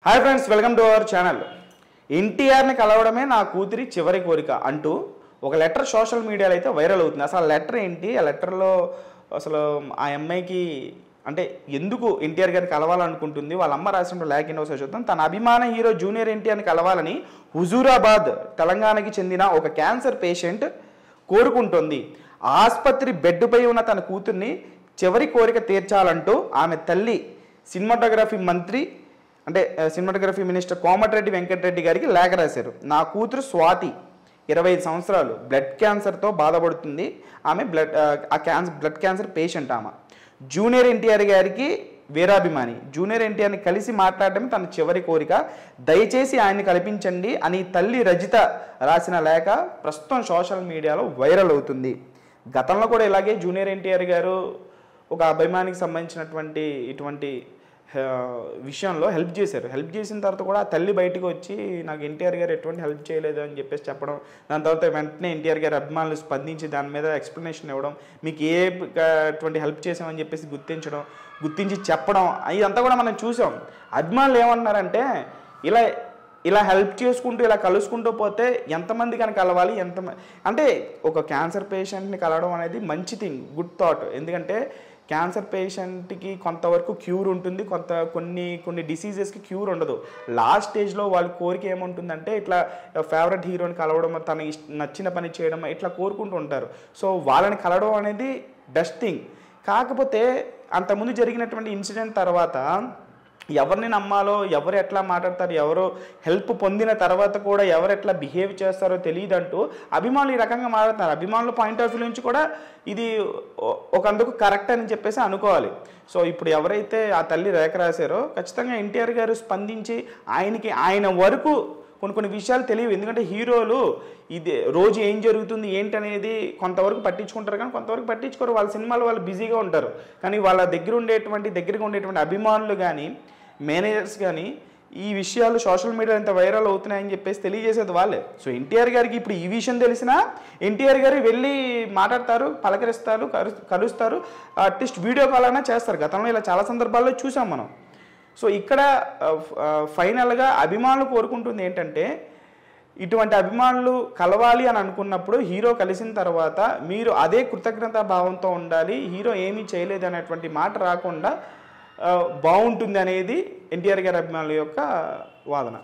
Hi friends, welcome to our channel. ఎన్టీఆర్ని కలవడమే నా కూతురి చివరి కోరిక అంటూ ఒక లెటర్ సోషల్ మీడియాలో అయితే వైరల్ అవుతుంది. అసలు ఆ లెటర్ ఏంటి? ఆ లెటర్లో అసలు ఆ అమ్మాయికి అంటే ఎందుకు ఎన్టీఆర్ గారిని కలవాలనుకుంటుంది, వాళ్ళ అమ్మ రాసిన లేఖ ఏంటో ఒకసారి చూద్దాం. తన అభిమాన హీరో జూనియర్ ఎన్టీఆర్ని కలవాలని హుజూరాబాద్ తెలంగాణకి చెందిన ఒక క్యాన్సర్ పేషెంట్ కోరుకుంటుంది. ఆసుపత్రి బెడ్పై ఉన్న తన కూతుర్ని చివరి కోరిక తీర్చాలంటూ ఆమె తల్లి సినిమాటోగ్రఫీ మినిస్టర్ కోమటిరెడ్డి వెంకటరెడ్డి గారికి లేఖ రాశారు. నా కూతురు స్వాతి 25 సంవత్సరాలు బ్లడ్ క్యాన్సర్తో బాధపడుతుంది. ఆమె బ్లడ్ క్యాన్సర్ పేషెంట్. ఆమె జూనియర్ ఎన్టీఆర్ గారికి వీరాభిమాని. జూనియర్ ఎన్టీఆర్ని కలిసి మాట్లాడటమే తన చివరి కోరిక. దయచేసి ఆయన్ని కల్పించండి అని తల్లి రజిత రాసిన లేఖ ప్రస్తుతం సోషల్ మీడియాలో వైరల్ అవుతుంది. గతంలో కూడా ఇలాగే జూనియర్ ఎన్టీఆర్ గారు ఒక అభిమానికి సంబంధించినటువంటి ఇటువంటి విషయంలో హెల్ప్ చేశారు. హెల్ప్ చేసిన తర్వాత కూడా ఆ తల్లి బయటకు వచ్చి నాకు ఎన్టీఆర్ గారు ఎటువంటి హెల్ప్ చేయలేదు అని చెప్పేసి చెప్పడం, దాని తర్వాత వెంటనే ఎన్టీఆర్ గారు అభిమానులు స్పందించి దాని మీద ఎక్స్ప్లెనేషన్ ఇవ్వడం, మీకు ఎటువంటి హెల్ప్ చేసామని చెప్పేసి గుర్తించి చెప్పడం, ఇదంతా కూడా మనం చూసాం. అభిమానులు ఏమన్నారంటే ఇలా హెల్ప్ చేసుకుంటూ ఇలా కలుసుకుంటూ పోతే ఎంతమంది కనుక కలవాలి, అంటే ఒక క్యాన్సర్ పేషెంట్ని కలవడం అనేది మంచి థింగ్, గుడ్ థాట్. ఎందుకంటే క్యాన్సర్ పేషెంట్కి కొంతవరకు క్యూర్ ఉంటుంది, కొన్ని డిసీజెస్కి క్యూర్ ఉండదు. లాస్ట్ స్టేజ్లో వాళ్ళ కోరిక ఏముంటుందంటే ఇట్లా ఫేవరెట్ హీరోని కలవడం, తనకి నచ్చిన పని చేయడం, ఇట్లా కోరుకుంటూ ఉంటారు. సో వాళ్ళని కలవడం అనేది బెస్ట్ థింగ్. కాకపోతే అంతకుముందు జరిగినటువంటి ఇన్సిడెంట్ తర్వాత ఎవరిని నమ్మాలో, ఎవరు ఎట్లా మాట్లాడతారు, ఎవరు హెల్ప్ పొందిన తర్వాత కూడా ఎవరు ఎట్లా బిహేవ్ చేస్తారో తెలియదంటూ అభిమానులు ఈ రకంగా మాట్లాడుతున్నారు. అభిమానుల పాయింట్ ఆఫ్ వ్యూ నుంచి కూడా ఇది ఒకందుకు కరెక్ట్ అని చెప్పేసి అనుకోవాలి. సో ఇప్పుడు ఎవరైతే ఆ తల్లి రేఖ రాశారో ఖచ్చితంగా ఎన్టీఆర్ గారు స్పందించి ఆయన వరకు కొన్ని విషయాలు తెలియవు. ఎందుకంటే హీరోలు ఇది రోజు ఏం జరుగుతుంది ఏంటనేది కొంతవరకు పట్టించుకుంటారు, కానీ కొంతవరకు పట్టించుకోరు. వాళ్ళ సినిమాలు వాళ్ళు బిజీగా ఉంటారు. కానీ వాళ్ళ దగ్గరగా ఉండేటువంటి అభిమానులు కానీ మేనేజర్స్ కానీ ఈ విషయాలు సోషల్ మీడియాలో ఎంత వైరల్ అవుతున్నాయని చెప్పేసి తెలియజేసేది వాళ్ళే. సో ఎన్టీఆర్ గారికి ఇప్పుడు ఈ విషయం తెలిసినా ఎన్టీఆర్ గారు వెళ్ళి మాట్లాడతారు, పలకరిస్తారు, కలుస్తారు, అట్లీస్ట్ వీడియో కాల్ అయినా చేస్తారు. గతంలో ఇలా చాలా సందర్భాల్లో చూసాం మనం. సో ఇక్కడ ఫైనల్గా అభిమానులు కోరుకుంటుంది ఏంటంటే ఇటువంటి అభిమానులు కలవాలి అని అనుకున్నప్పుడు హీరో కలిసిన తర్వాత మీరు అదే కృతజ్ఞతా భావంతో ఉండాలి, హీరో ఏమీ చేయలేదు అనేటువంటి మాట రాకుండా బాగుంటుంది అనేది ఎన్టీఆర్ గారి అభిమానుల యొక్క వాదన.